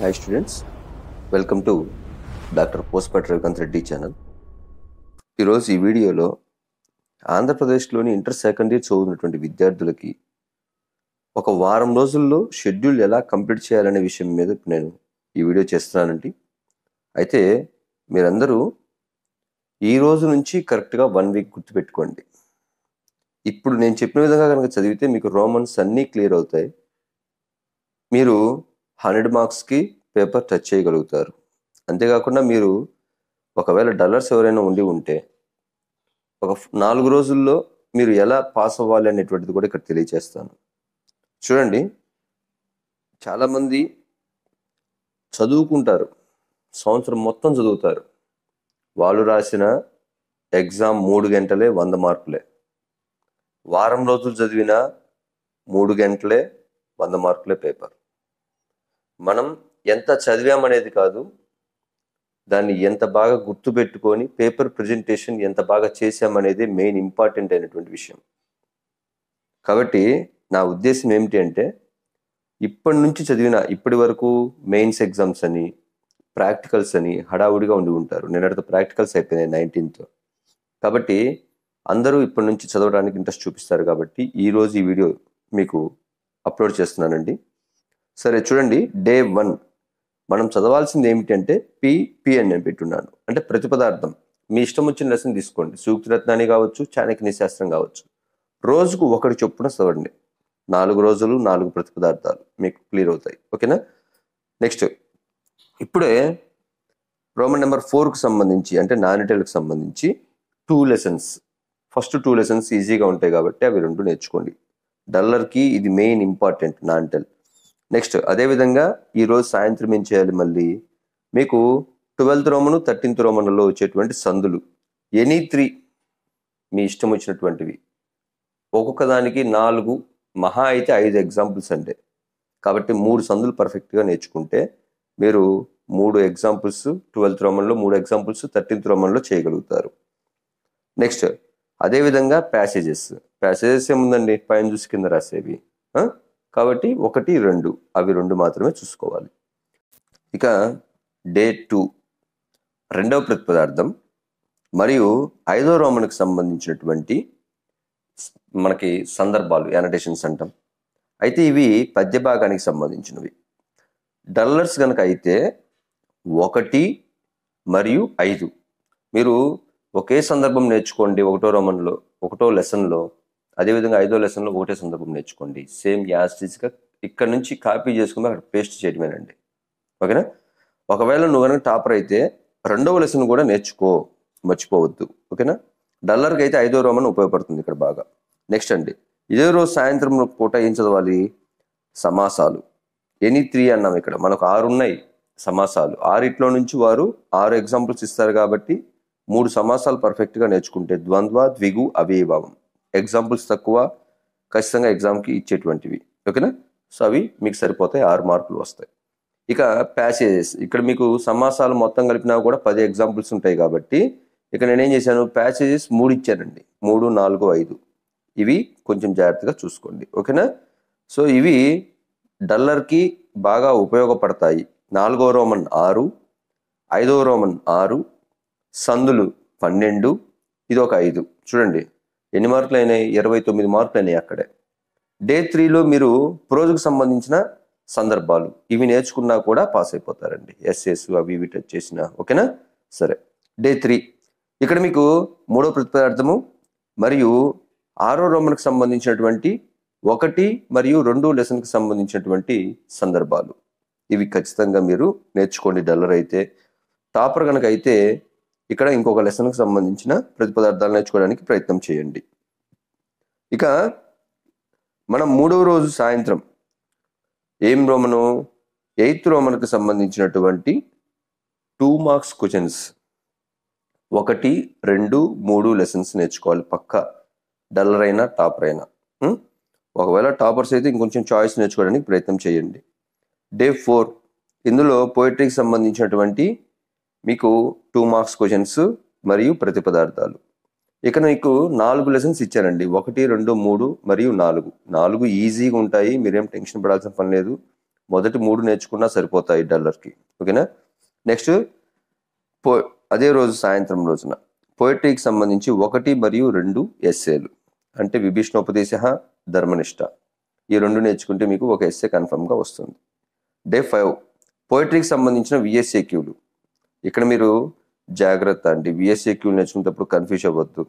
Hi students, welcome to Dr. Postpat Ravikant Reddy channel. ఈరోజు ఈ వీడియోలో ఆంధ్రప్రదేశ్లోని ఇంటర్ సెకండరీ చదువుతున్నటువంటి విద్యార్థులకి ఒక వారం రోజుల్లో షెడ్యూల్ ఎలా కంప్లీట్ చేయాలనే విషయం మీద నేను ఈ వీడియో చేస్తున్నానండి. అయితే మీరందరూ ఈ రోజు నుంచి కరెక్ట్గా 1 వీక్ గుర్తుపెట్టుకోండి. ఇప్పుడు నేను చెప్పిన విధంగా కనుక చదివితే మీకు రోమన్స్ అన్నీ క్లియర్ అవుతాయి. మీరు 100 మార్క్స్కి పేపర్ టచ్ చేయగలుగుతారు. అంతేకాకుండా మీరు ఒకవేళ డల్లర్స్ ఎవరైనా ఉంటే ఒక 4 రోజుల్లో మీరు ఎలా పాస్ అవ్వాలి అనేటువంటిది కూడా ఇక్కడ తెలియజేస్తాను. చూడండి, చాలామంది చదువుకుంటారు, సంవత్సరం మొత్తం చదువుతారు. వాళ్ళు రాసిన ఎగ్జామ్ 3 గంటలే 100 మార్కులే. వారం రోజులు చదివిన 3 గంటలే 100 మార్కులే పేపర్. మనం ఎంత చదివామనేది కాదు, దాన్ని ఎంత బాగా గుర్తుపెట్టుకొని పేపర్ ప్రజెంటేషన్ ఎంత బాగా చేశామనేది మెయిన్ ఇంపార్టెంట్ అయినటువంటి విషయం. కాబట్టి నా ఉద్దేశం ఏమిటి అంటే, ఇప్పటి నుంచి ఇప్పటి వరకు మెయిన్స్ ఎగ్జామ్స్ అని ప్రాక్టికల్స్ అని హడావుడిగా ఉండి ఉంటారు. నిన్నటితో ప్రాక్టికల్స్ అయిపోయినాయి 19th. కాబట్టి అందరూ ఇప్పటి నుంచి చదవడానికి ఇంట్రెస్ట్ చూపిస్తారు. కాబట్టి ఈరోజు ఈ వీడియో మీకు అప్లోడ్ చేస్తున్నానండి. సరే చూడండి, డే 1 మనం చదవాల్సింది ఏమిటంటే పి అని నేను పెట్టున్నాను. అంటే ప్రతిపదార్థం. మీ ఇష్టం వచ్చిన లెసన్ తీసుకోండి. సూక్తిరత్నాన్ని కావచ్చు, చాణక్య శాస్త్రం కావచ్చు. రోజుకు ఒకటి చొప్పున చదవండి. 4 రోజులు 4 ప్రతిపదార్థాలు మీకు క్లియర్ అవుతాయి. ఓకేనా? నెక్స్ట్, ఇప్పుడే రోమన్ నెంబర్ 4కు సంబంధించి అంటే నానిటెల్కి సంబంధించి 2 లెసన్స్. ఫస్ట్ 2 లెసన్స్ ఈజీగా ఉంటాయి కాబట్టి అవి 2 నేర్చుకోండి. డల్లర్కి ఇది మెయిన్ ఇంపార్టెంట్ నానిటెల్. నెక్స్ట్, అదేవిధంగా ఈరోజు సాయంత్రం ఏం చేయాలి, మళ్ళీ మీకు 12th రోమను 13th రోమన్లో వచ్చేటువంటి సందులు ఎనీ 3 మీ ఇష్టం వచ్చినటువంటివి. ఒక్కొక్క దానికి 4 మహా అయితే 5 ఎగ్జాంపుల్స్ అంటే. కాబట్టి 3 సందులు పర్ఫెక్ట్గా నేర్చుకుంటే మీరు 3 ఎగ్జాంపుల్స్ 12th రోమన్లో, 3 ఎగ్జాంపుల్స్ 13th రోమన్లో చేయగలుగుతారు. నెక్స్ట్, అదేవిధంగా ప్యాసేజెస్ ఏముందండి, పైన చూసి కింద రాసేవి. కాబట్టి 1, 2 అవి 2 మాత్రమే చూసుకోవాలి. ఇక డే 2 రెండవ ప్రతిపదార్థం మరియు 5వ రోమన్కి సంబంధించినటువంటి మనకి సందర్భాలు, యానటేషన్స్ అంటాం. అయితే ఇవి పద్య భాగానికి సంబంధించినవి. డల్లర్స్ కనుక అయితే 1 మరియు 5 మీరు ఒకే సందర్భం నేర్చుకోండి. 1వ రోమన్లో 1వ లెసన్లో, అదేవిధంగా 5వ లెసన్లో ఒకటే సందర్భం నేర్చుకోండి. సేమ్ యాస్టిస్గా ఇక్కడ నుంచి కాపీ చేసుకుని అక్కడ పేస్ట్ చేయడమేనండి. ఓకేనా? ఒకవేళ నువ్వు కనుక టాపర్ అయితే 2వ లెసన్ కూడా నేర్చుకో, మర్చిపోవద్దు. ఓకేనా? డల్లర్కి అయితే 5వ రోమన్ ఉపయోగపడుతుంది ఇక్కడ బాగా. నెక్స్ట్ అండి, ఇదే రోజు సాయంత్రం పూట ఏం చదవాలి? సమాసాలు ఎనీ 3 అన్నాం. ఇక్కడ మనకు 6 ఉన్నాయి సమాసాలు. 6 నుంచి వారు 6 ఎగ్జాంపుల్స్ ఇస్తారు. కాబట్టి 3 సమాసాలు పర్ఫెక్ట్గా నేర్చుకుంటే ద్వంద్వ, ద్విగు, అవ్యయభావం ఎగ్జాంపుల్స్ తక్కువ, ఖచ్చితంగా ఎగ్జామ్కి ఇచ్చేటువంటివి. ఓకేనా? సో అవి మీకు సరిపోతాయి, 6 మార్కులు వస్తాయి. ఇక ప్యాసేజెస్, ఇక్కడ మీకు సమాసాలు మొత్తం కలిపినా కూడా 10 ఎగ్జాంపుల్స్ ఉంటాయి. కాబట్టి ఇక నేనేం చేశాను, ప్యాసేజెస్ 3 ఇచ్చానండి. 3, 4, 5 ఇవి కొంచెం జాగ్రత్తగా చూసుకోండి. ఓకేనా? సో ఇవి డల్లర్కి బాగా ఉపయోగపడతాయి. 4వ రోమన్ 6, 5వ రోమన్ 6, సందులు 12, ఇది ఒక 5. చూడండి ఎన్ని మార్కులు అయినాయి, 29 మార్కులు అయినాయి అక్కడే. డే 3లో మీరు ప్రోజుకు సంబంధించిన సందర్భాలు ఇవి నేర్చుకున్నా కూడా పాస్ అయిపోతారండి. ఎస్ఎస్ అవి ఇవి టచ్ చేసిన. ఓకేనా? సరే, డే 3 ఇక్కడ మీకు 3వ ప్రతిపదార్థము మరియు 6వ రోమన్కి సంబంధించినటువంటి 1 మరియు 2 లెసన్కి సంబంధించినటువంటి సందర్భాలు ఇవి ఖచ్చితంగా మీరు నేర్చుకోండి. డల్లర్ అయితే. టాపర్ కనుక అయితే ఇక్కడ ఇంకొక లెసన్కి సంబంధించిన ప్రతిపదార్థాలు నేర్చుకోవడానికి ప్రయత్నం చేయండి. ఇక మనం 3వ రోజు సాయంత్రం ఏం రోమను, 8th రోమన్కి సంబంధించినటువంటి 2 మార్క్స్ క్వశ్చన్స్ 1, 2, 3 లెసన్స్ నేర్చుకోవాలి పక్కా. డల్లర్ అయినా టాపర్ అయినా. ఒకవేళ టాపర్స్ అయితే ఇంకొంచెం చాయిస్ నేర్చుకోవడానికి ప్రయత్నం చేయండి. డే 4 ఇందులో పోయిటరీకి సంబంధించినటువంటి మీకు 2 మార్క్స్ క్వశ్చన్స్ మరియు ప్రతిపదార్థాలు. ఇక మీకు 4 లెసన్స్ ఇచ్చారండి. 1, 2, 3 మరియు 4 ఈజీగా ఉంటాయి. మీరేం టెన్షన్ పడాల్సిన పని లేదు. మొదటి 3 నేర్చుకున్నా సరిపోతాయి డల్లర్కి. ఓకేనా. నెక్స్ట్ అదే రోజు సాయంత్రం రోజున పోయిటరీకి సంబంధించి 1 మరియు 2 ఎస్సేలు, అంటే విభీషణోపదేశ, ధర్మనిష్ట, ఈ 2 నేర్చుకుంటే మీకు ఒక ఎస్సే కన్ఫర్మ్గా వస్తుంది. డే 5 పోయిటరీకి సంబంధించిన విఎస్ఏక్యూలు. ఇక్కడ మీరు జాగ్రత్త అండి, విఎస్ఏక్యూలు నేర్చుకునేటప్పుడు కన్ఫ్యూజ్ అవ్వద్దు.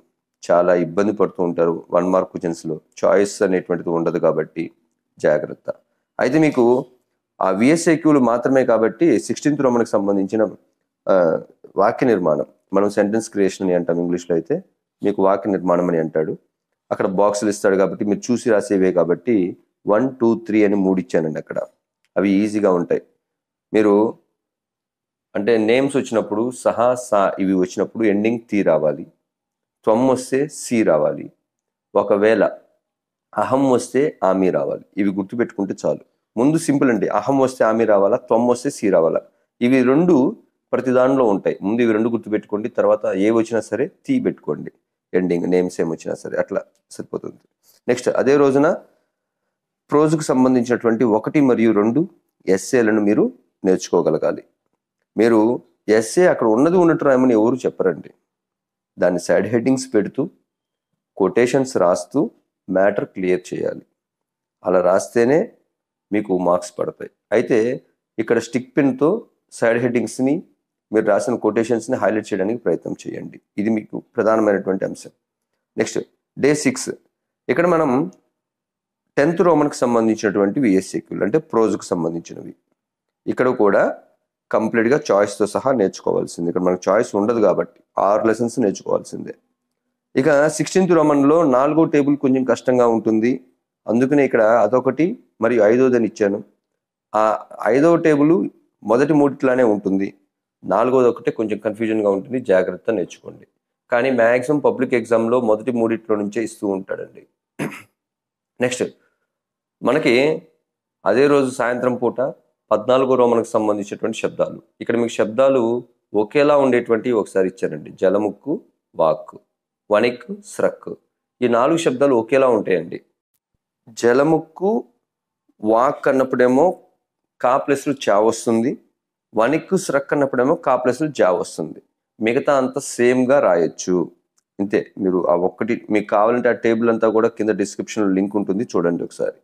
చాలా ఇబ్బంది పడుతూ ఉంటారు 1 మార్క్ క్వశ్చన్స్లో. చాయిస్ అనేటువంటిది ఉండదు కాబట్టి జాగ్రత్త. అయితే మీకు ఆ విఎస్ఏక్యూలు మాత్రమే కాబట్టి 16th రోమన్కి సంబంధించిన వాక్య నిర్మాణం, మనం సెంటెన్స్ క్రియేషన్ అని అంటాం ఇంగ్లీష్లో, అయితే మీకు వాక్య నిర్మాణం అని అంటాడు. అక్కడ బాక్సులు ఇస్తాడు కాబట్టి మీరు చూసి రాసేవే కాబట్టి 1, 2, 3 అని 3 ఇచ్చానండి అక్కడ. అవి ఈజీగా ఉంటాయి. మీరు అంటే నేమ్స్ వచ్చినప్పుడు సహా, సా ఇవి వచ్చినప్పుడు ఎండింగ్ తి రావాలి. త్వం వస్తే సి రావాలి. ఒకవేళ అహం వస్తే ఆమి రావాలి. ఇవి గుర్తుపెట్టుకుంటే చాలు. ముందు సింపుల్ అండి, అహం వస్తే ఆమి రావాలా, త్వం వస్తే సి రావాలా. ఇవి 2 ప్రతి దానిలో ఉంటాయి. ముందు ఇవి 2 గుర్తుపెట్టుకోండి, తర్వాత ఏ వచ్చినా సరే తి పెట్టుకోండి, ఎండింగ్ నేమ్స్ ఏమొచ్చినా సరే, అట్లా సరిపోతుంది. నెక్స్ట్ అదే రోజున ప్రోజుకు సంబంధించినటువంటి 1 మరియు 2 ఎస్సేలను మీరు నేర్చుకోగలగాలి. మీరు ఎస్సే అక్కడ ఉన్నట్టు రాయమని ఎవరు చెప్పరండి. దాన్ని సైడ్ హెడ్డింగ్స్ పెడుతూ కొటేషన్స్ రాస్తూ మ్యాటర్ క్లియర్ చేయాలి. అలా రాస్తేనే మీకు మార్క్స్ పడతాయి. అయితే ఇక్కడ స్టిక్ పెన్తో సైడ్ హెడ్డింగ్స్ని, మీరు రాసిన కొటేషన్స్ని హైలైట్ చేయడానికి ప్రయత్నం చేయండి. ఇది మీకు ప్రధానమైనటువంటి అంశం. నెక్స్ట్ డే 6 ఇక్కడ మనం 10th రోమన్కి సంబంధించినటువంటి విఎస్ఏక్యూలు, అంటే ప్రోజుకు సంబంధించినవి. ఇక్కడ కూడా కంప్లీట్గా చాయిస్తో సహా నేర్చుకోవాల్సింది. ఇక్కడ మనకు చాయిస్ ఉండదు కాబట్టి 6 లెసన్స్ నేర్చుకోవాల్సిందే. ఇక 16th రోమన్లో 4వ టేబుల్ కొంచెం కష్టంగా ఉంటుంది. అందుకనే ఇక్కడ అదొకటి మరియు 5వదని ఇచ్చాను. ఆ 5వ టేబుల్ మొదటి 3 ఉంటుంది. 4వది ఒకటే కొంచెం కన్ఫ్యూజన్గా ఉంటుంది. జాగ్రత్త నేర్చుకోండి. కానీ మ్యాక్సిమం పబ్లిక్ ఎగ్జామ్లో మొదటి 3 నుంచే ఇస్తూ ఉంటాడండి. నెక్స్ట్ మనకి అదే రోజు సాయంత్రం పూట 14వ రోమన్కి సంబంధించినటువంటి శబ్దాలు. ఇక్కడ మీకు శబ్దాలు ఒకేలా ఉండేటువంటి ఒకసారి ఇచ్చారండి. జలముక్కు, వాక్, వణిక్, స్రక్, ఈ 4 శబ్దాలు ఒకేలా ఉంటాయండి. జలముక్కు, వాక్ అన్నప్పుడేమో కా ప్లస్లు చా వస్తుంది. వణిక్, స్రక్ అన్నప్పుడేమో కా ప్లస్లు జా వస్తుంది. మిగతా అంతా సేమ్గా రాయొచ్చు. ఇంతే. మీరు ఆ ఒక్కటి మీకు కావాలంటే ఆ టేబుల్ అంతా కూడా కింద డిస్క్రిప్షన్లో లింక్ ఉంటుంది, చూడండి ఒకసారి.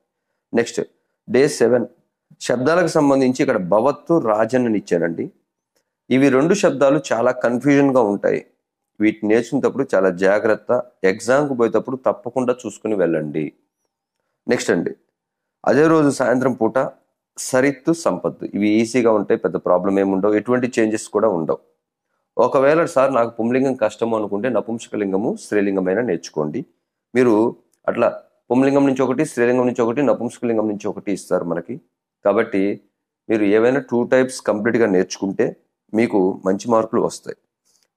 నెక్స్ట్ డే 7 శబ్దాలకు సంబంధించి ఇక్కడ భవత్తు, రాజన్ అని ఇచ్చానండి. ఇవి 2 శబ్దాలు చాలా కన్ఫ్యూజన్గా ఉంటాయి. వీటిని నేర్చుకునేటప్పుడు చాలా జాగ్రత్త. ఎగ్జామ్కి పోయేటప్పుడు తప్పకుండా చూసుకుని వెళ్ళండి. నెక్స్ట్ అండి అదే రోజు సాయంత్రం పూట సరిత్తు, సంపత్తు, ఇవి ఈజీగా ఉంటాయి. పెద్ద ప్రాబ్లం ఏముండవు. ఎటువంటి చేంజెస్ కూడా ఉండవు. ఒకవేళ సార్ నాకు పుంలింగం కష్టము అనుకుంటే నపుంసకలింగము, స్త్రీలింగమైనా నేర్చుకోండి. మీరు అట్లా పుంలింగం నుంచి ఒకటి, స్త్రీలింగం నుంచి ఒకటి, నపుంసకలింగం నుంచి ఒకటి ఇస్తారు మనకి. కాబట్టి మీరు ఏవైనా 2 టైప్స్ కంప్లీట్గా నేర్చుకుంటే మీకు మంచి మార్కులు వస్తాయి.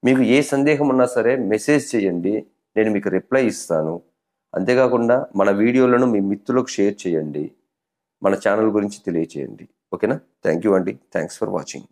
మీకు ఏ సందేహం ఉన్నా సరే మెసేజ్ చేయండి, నేను మీకు రిప్లై ఇస్తాను. అంతేకాకుండా మన వీడియోలను మీ మిత్రులకు షేర్ చేయండి. మన ఛానల్ గురించి తెలియచేయండి. ఓకేనా. థ్యాంక్ యూ అండి. Thanks for watching.